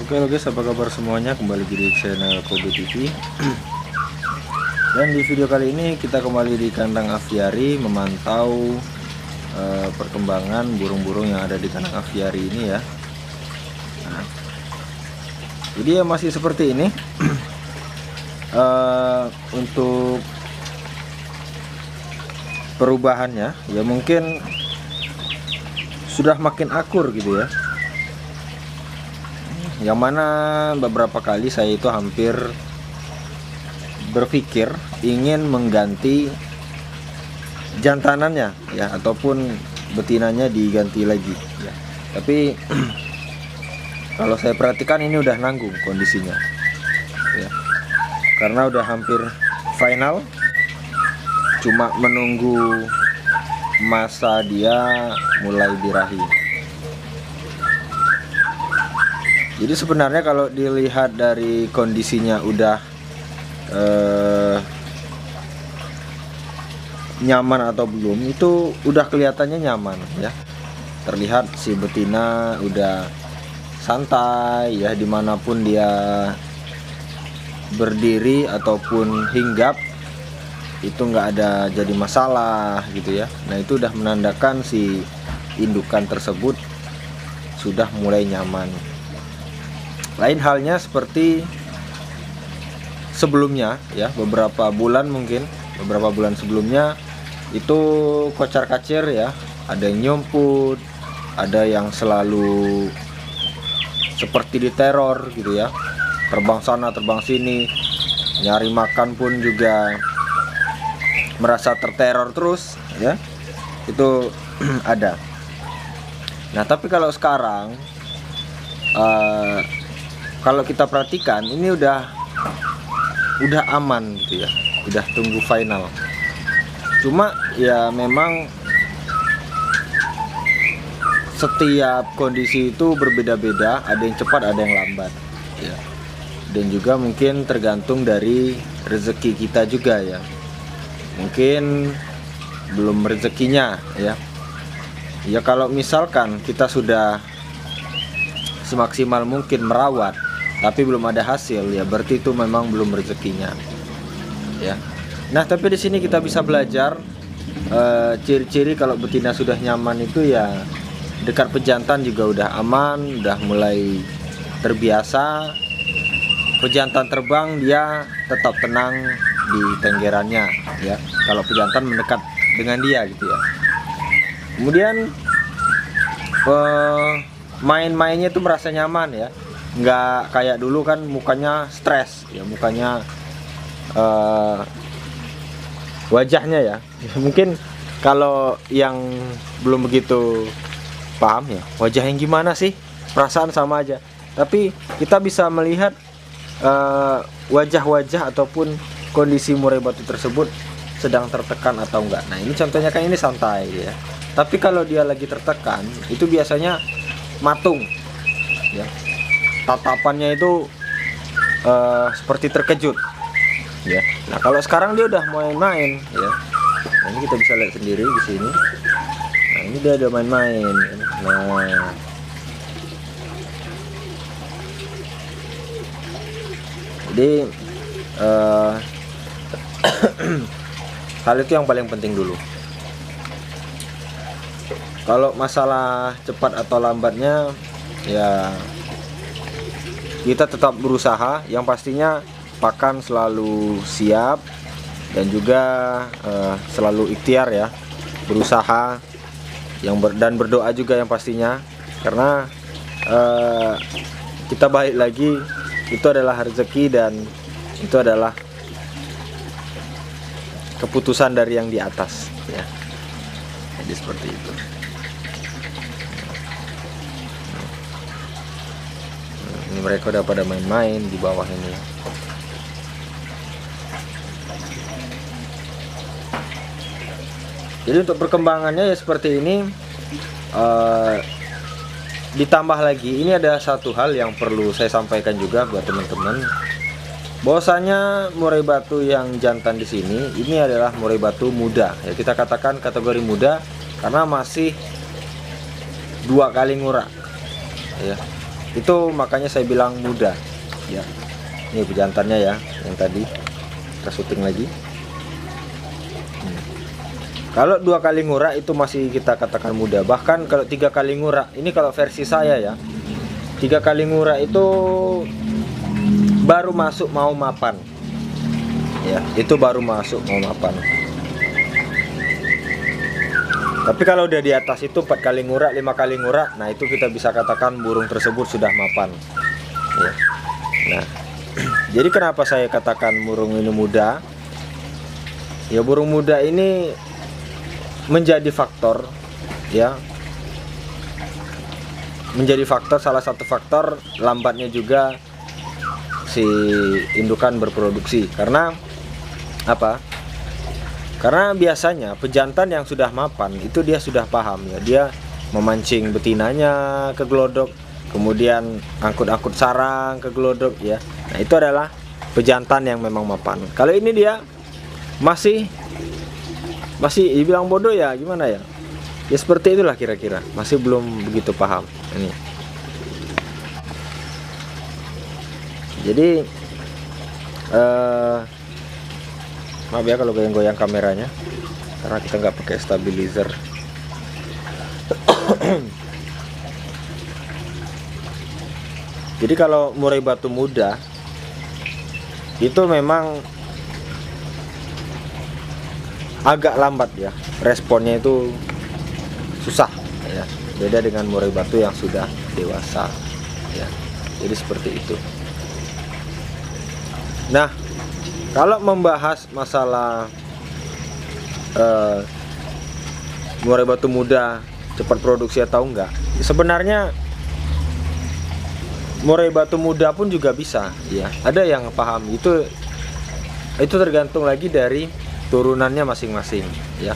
Oke guys, apa kabar semuanya? Kembali di channel Kobe TV. Dan di video kali ini kita kembali di kandang aviari memantau perkembangan burung-burung yang ada di kandang aviari ini ya. Nah, jadi ya masih seperti ini. Untuk perubahannya ya mungkin sudah makin akur gitu ya. Yang mana beberapa kali saya itu hampir berpikir ingin mengganti jantanannya ya, ataupun betinanya diganti lagi ya. Tapi kalau saya perhatikan ini udah nanggung kondisinya ya, karena udah hampir final, cuma menunggu masa dia mulai birahi. Jadi sebenarnya kalau dilihat dari kondisinya udah nyaman atau belum, itu udah kelihatannya nyaman ya. Terlihat si betina udah santai ya, dimanapun dia berdiri ataupun hinggap itu nggak ada jadi masalah gitu ya. Nah itu udah menandakan si indukan tersebut sudah mulai nyaman. Lain halnya seperti sebelumnya ya, beberapa bulan sebelumnya itu kocar-kacir ya, ada yang nyumput, ada yang selalu seperti diteror gitu ya, terbang sana terbang sini, nyari makan pun juga merasa terteror terus ya, itu ada. Nah tapi kalau sekarang kalau kita perhatikan ini udah aman gitu ya, udah tunggu final. Cuma ya memang setiap kondisi itu berbeda-beda, ada yang cepat ada yang lambat ya. Dan juga mungkin tergantung dari rezeki kita juga ya, mungkin belum rezekinya ya. Ya kalau misalkan kita sudah semaksimal mungkin merawat tapi belum ada hasil ya, berarti itu memang belum rezekinya ya. Nah tapi di sini kita bisa belajar ciri-ciri kalau betina sudah nyaman itu ya, dekat pejantan juga udah aman, udah mulai terbiasa. Pejantan terbang dia tetap tenang di tenggerannya ya, kalau pejantan mendekat dengan dia gitu ya. Kemudian main-mainnya itu merasa nyaman ya, nggak kayak dulu kan mukanya stres ya, mukanya wajahnya ya. Mungkin kalau yang belum begitu paham ya, wajah yang gimana sih, perasaan sama aja, tapi kita bisa melihat wajah-wajah ataupun kondisi murai batu tersebut sedang tertekan atau enggak. Nah ini contohnya kan ini santai ya, tapi kalau dia lagi tertekan itu biasanya matung ya, tatapannya itu seperti terkejut ya. Nah kalau sekarang dia udah main-main ya. Nah ini kita bisa lihat sendiri di sini. Nah ini dia udah main-main. Nah jadi hal itu yang paling penting dulu. Kalau masalah cepat atau lambatnya ya kita tetap berusaha, yang pastinya pakan selalu siap dan juga selalu ikhtiar ya, berusaha dan berdoa juga yang pastinya, karena kita balik lagi, itu adalah rezeki dan itu adalah keputusan dari yang di atas ya. Jadi seperti itu. Ini mereka udah pada main-main di bawah ini. Jadi untuk perkembangannya ya seperti ini. Ditambah lagi ini ada satu hal yang perlu saya sampaikan juga buat teman-teman, bahwasanya murai batu yang jantan di sini ini adalah murai batu muda ya, kita katakan kategori muda karena masih 2 kali ngurak ya. Itu makanya saya bilang muda ya. Ini pejantannya ya, yang tadi kita syuting lagi. Kalau 2 kali ngurak itu masih kita katakan muda. Bahkan kalau 3 kali ngurak, ini kalau versi saya ya, 3 kali ngurak itu baru masuk mau mapan ya, itu baru masuk mau mapan. Tapi kalau udah di atas itu 4 kali ngurak, 5 kali ngurak, nah itu kita bisa katakan burung tersebut sudah mapan ya. Nah, jadi kenapa saya katakan burung ini muda? Ya, burung muda ini menjadi faktor ya, menjadi faktor, salah satu faktor lambatnya juga si indukan berproduksi. Karena apa? Karena biasanya pejantan yang sudah mapan itu dia sudah paham ya, dia memancing betinanya ke gelodok, kemudian angkut-angkut sarang ke gelodok ya. Nah, itu adalah pejantan yang memang mapan. Kalau ini dia masih dibilang bodoh ya, gimana ya? Ya seperti itulah kira-kira, masih belum begitu paham ini. Jadi maaf ya kalau goyang-goyang kameranya, karena kita nggak pakai stabilizer. Jadi kalau murai batu muda itu memang agak lambat ya, responnya itu susah ya, beda dengan murai batu yang sudah dewasa ya. Jadi seperti itu. Nah, kalau membahas masalah murai batu muda cepat produksi atau enggak, sebenarnya murai batu muda pun juga bisa ya. Ada yang paham itu tergantung lagi dari turunannya masing-masing ya.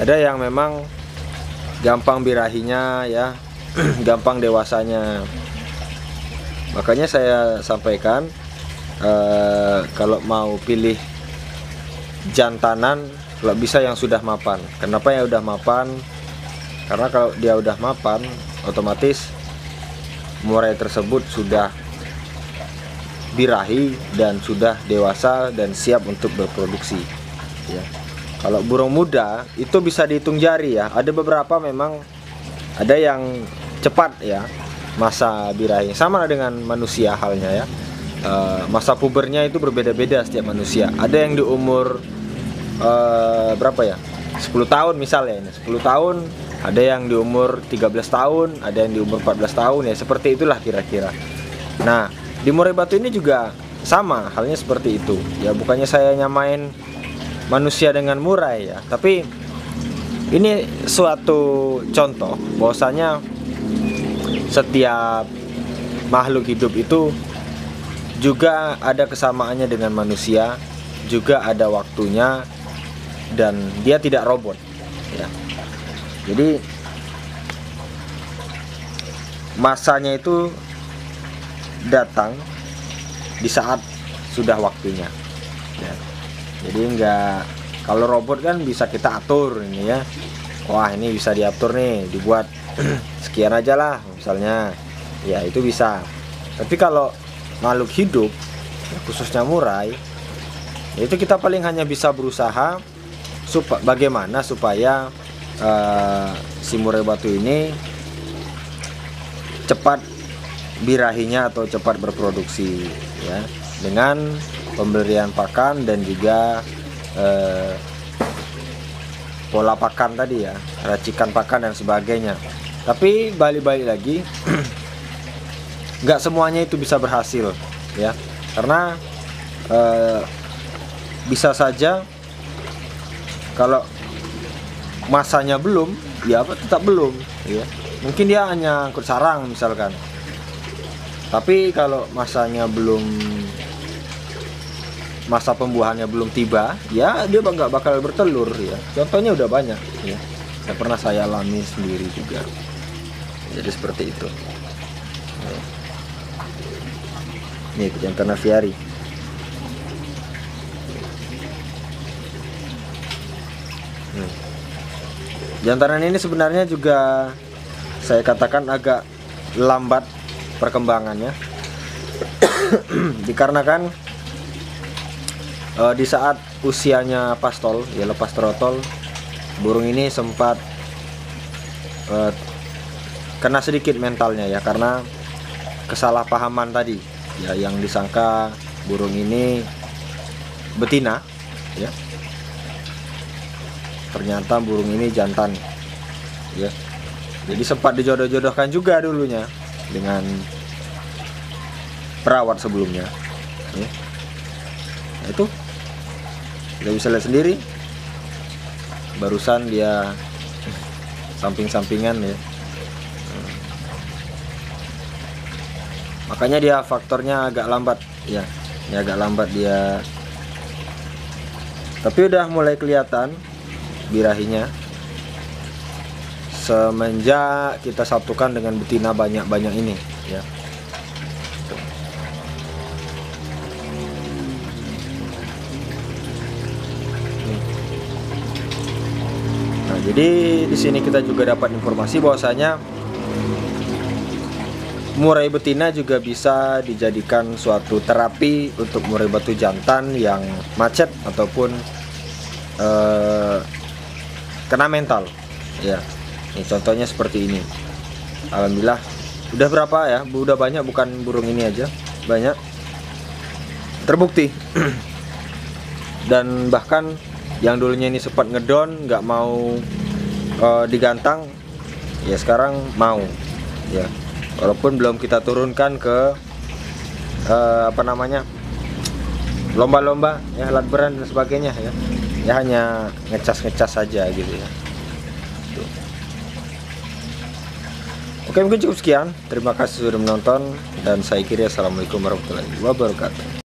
Ada yang memang gampang birahinya ya, gampang dewasanya. Makanya saya sampaikan, kalau mau pilih jantanan, kalau bisa yang sudah mapan. Kenapa yang udah mapan? Karena kalau dia udah mapan, otomatis murai tersebut sudah birahi dan sudah dewasa dan siap untuk berproduksi ya. Kalau burung muda itu bisa dihitung jari ya. Ada beberapa memang, ada yang cepat ya masa birahi, sama dengan manusia halnya ya. Masa pubernya itu berbeda-beda setiap manusia. Ada yang di umur berapa ya, 10 tahun misalnya ini, 10 tahun. Ada yang di umur 13 tahun, ada yang di umur 14 tahun ya, seperti itulah kira-kira. Nah, di murai batu ini juga sama halnya seperti itu ya. Bukannya saya nyamain manusia dengan murai ya, tapi ini suatu contoh bahwasanya setiap makhluk hidup itu juga ada kesamaannya dengan manusia, juga ada waktunya, dan dia tidak robot ya. Jadi masanya itu datang di saat sudah waktunya ya. Jadi enggak, kalau robot kan bisa kita atur ini ya. Wah, ini bisa diatur nih, dibuat sekian aja lah misalnya ya, itu bisa. Tapi kalau makhluk hidup khususnya murai, itu kita paling hanya bisa berusaha bagaimana supaya si murai batu ini cepat birahinya atau cepat berproduksi ya, dengan pemberian pakan dan juga pola pakan tadi ya, racikan pakan dan sebagainya. Tapi balik-balik lagi nggak semuanya itu bisa berhasil ya, karena bisa saja kalau masanya belum ya, tetap belum ya. Mungkin dia hanya angkut sarang misalkan, tapi kalau masanya belum, masa pembuahannya belum tiba ya, dia nggak bakal bertelur ya. Contohnya udah banyak ya, pernah saya alami sendiri juga. Jadi seperti itu. Ini pejantan aviari. Jantanan ini sebenarnya juga saya katakan agak lambat perkembangannya. Dikarenakan di saat usianya pastol, ya lepas trotol, burung ini sempat kena sedikit mentalnya ya, karena kesalahpahaman tadi ya, yang disangka burung ini betina ya, ternyata burung ini jantan ya. Jadi sempat dijodoh-jodohkan juga dulunya dengan perawat sebelumnya ya. Nah, itu kita bisa lihat sendiri, barusan dia samping-sampingan ya. Makanya dia faktornya agak lambat ya, ini agak lambat dia, tapi udah mulai kelihatan birahinya semenjak kita satukan dengan betina banyak-banyak ini ya. Nah, jadi di sini kita juga dapat informasi bahwasanya murai betina juga bisa dijadikan suatu terapi untuk murai batu jantan yang macet ataupun kena mental ya. Ini contohnya seperti ini. Alhamdulillah udah berapa ya, udah banyak, bukan burung ini aja, banyak terbukti. Dan bahkan yang dulunya ini sempat ngedon, nggak mau digantang, ya sekarang mau ya. Walaupun belum kita turunkan ke apa namanya, lomba-lomba ya, alat berat dan sebagainya ya. Ya hanya ngecas-ngecas saja gitu ya. Tuh. Oke, mungkin cukup sekian. Terima kasih sudah menonton dan saya kira assalamualaikum warahmatullahi wabarakatuh.